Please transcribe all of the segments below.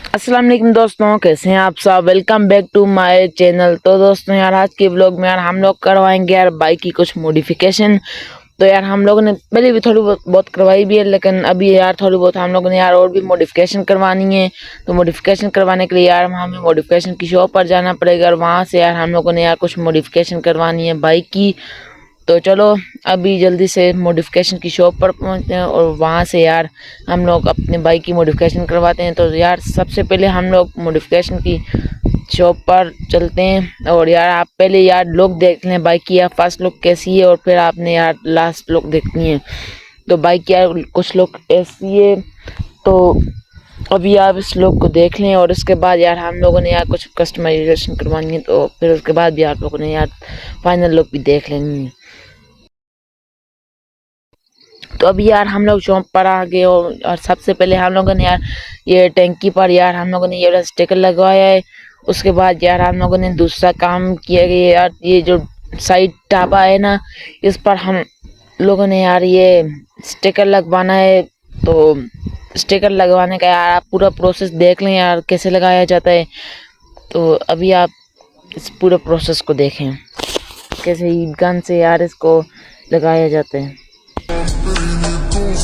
अस्सलाम वालेकुम दोस्तों, कैसे हैं आप सब। Welcome back to my channel. तो दोस्तों यार आज के व्लॉग में यार हम लोग करवाएंगे यार बाइक की कुछ मॉडिफिकेशन। तो यार हम लोगों ने पहले भी थोड़ी बहुत करवाई भी है, लेकिन अभी यार थोड़ी बहुत हम लोगों ने यार और भी मॉडिफिकेशन करवानी है। तो मॉडिफिकेशन करवाने के लिए यार हमें मॉडिफिकेशन की शॉप पर जाना पड़ेगा और वहाँ से यार हम लोगों ने यार कुछ मॉडिफिकेशन करवानी है बाइक की। तो चलो अभी जल्दी से मॉडिफिकेशन की शॉप पर पहुंचते हैं और वहाँ से यार हम लोग अपने बाइक की मॉडिफिकेशन करवाते हैं। तो यार सबसे पहले हम लोग मॉडिफिकेशन की शॉप पर चलते हैं और यार आप पहले यार लुक देख लें बाइक की, यार फर्स्ट लुक कैसी है और फिर आपने यार लास्ट लुक देखनी है। तो बाइक की यार कुछ लुक ऐसी है, तो अभी आप इस लुक को देख लें और उसके बाद यार हम लोगों ने यार कुछ कस्टमाइजेशन करवानी है। तो फिर उसके बाद भी आप लोगों ने यार फाइनल लुक भी देख लेनी है। तो अभी यार हम लोग शॉप पर आ गए और सबसे पहले हम लोगों ने यार ये टैंकी पर यार हम लोगों ने ये वाला स्टिकर लगवाया है। उसके बाद यार हम लोगों ने दूसरा काम किया कि यार ये जो साइड टापा है ना, इस पर हम लोगों ने यार ये स्टिकर लगवाना है। तो स्टिकर लगवाने का यार आप पूरा प्रोसेस देख लें यार कैसे लगाया जाता है। तो अभी आप इस पूरे प्रोसेस को देखें कैसे हीट गन से यार इसको लगाया जाता है। कोई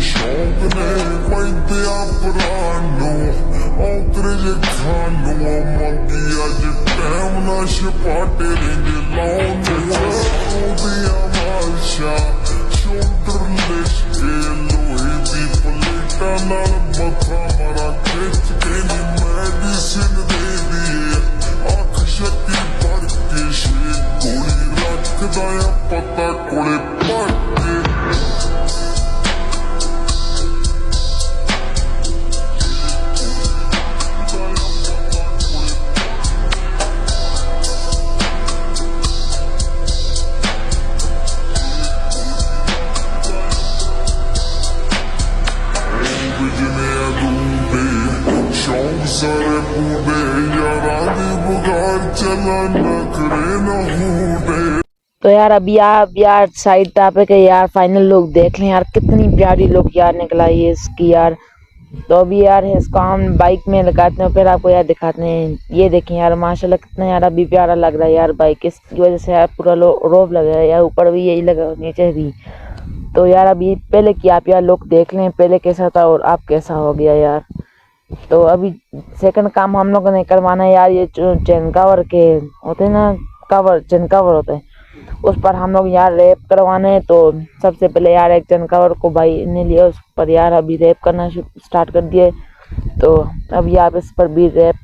शौक नहीं पैदे पुरानो औतरे खानो मंगी अज टाइम ना छपाटे रेंगे लाउंदिया माशा शोल्डर लिशके लोहे दी प्लेटा नाल मथा मारा खिच के नी मेडिसिन दे दिए अख शक्ति बढ़ के शे गोली रखदा पता कोले पट के। सारे बूढ़े यारा दी बुगार चला नखरे न हूडे। तो यार अभी आप यार साइड टापे के यार फाइनल लुक देख लें यार कितनी प्यारी लुक यार निकला है इसकी यार। तो अभी यार इसको हम बाइक में लगाते हैं फिर आपको यार दिखाते हैं। ये देखें यार माशाल्लाह कितना यार अभी प्यारा लग रहा है यार बाइक, इसकी वजह से यार पूरा रोब लगा है यार, ऊपर भी यही लगा नीचे भी। तो यार अभी पहले की आप यार लुक देख लें पहले कैसा था और अब कैसा हो गया यार। तो अभी सेकंड काम हम लोगों ने करवाना है यार ये जो चेन कवर के होते हैं ना, कवर चेन कवर होते हैं उस पर हम लोग यार रैप करवाने हैं। तो सबसे पहले यार एक चेन कवर को भाई ने लिया, उस पर यार अभी रैप करना स्टार्ट कर दिए। तो अभी आप इस पर भी रैप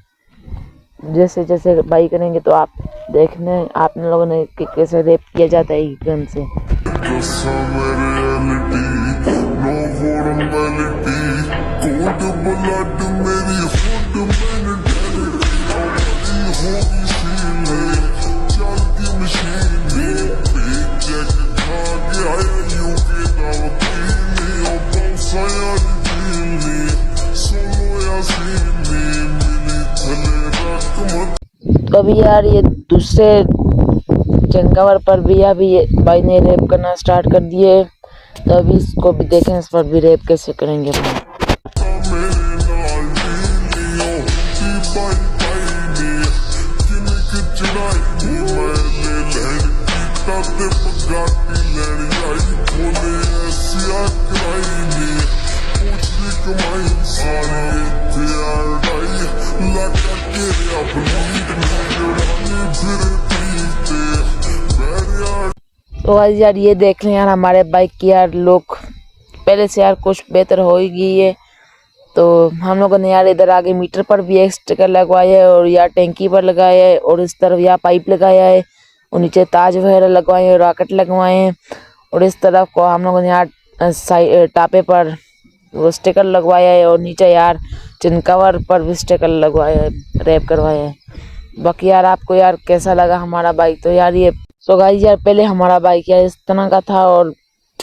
जैसे जैसे भाई करेंगे तो आप देखने आप लोगों ने कि कैसे रैप किया जाता है गन से। तो अभी यार ये दूसरे चेन कवर पर भी अभी ये भाई ने रैप करना स्टार्ट कर दिए। तो अभी इसको भी देखें इस पर भी रैप कैसे करेंगे भाई। तो आज यार ये देख लें यार हमारे बाइक की यार लुक पहले से यार कुछ बेहतर हो ही गई है। तो हम लोगों ने यार इधर आगे मीटर पर भी एक स्टिकर लगवाया है और यार टैंकी पर लगाया है और इस तरफ यार पाइप लगाया है और नीचे ताज वगैरह लगवाए हैं, रॉकेट लगवाए हैं और इस तरफ को हम लोगों ने यार टापे पर वो स्टिकर लगवाया है और नीचे यार चिन कवर पर भी स्टिकर लगवाया है, रैप करवाया है। बाकी यार आपको यार कैसा लगा हमारा बाइक। तो यार ये सो गाइस यार पहले हमारा बाइक यार इस तरह का था और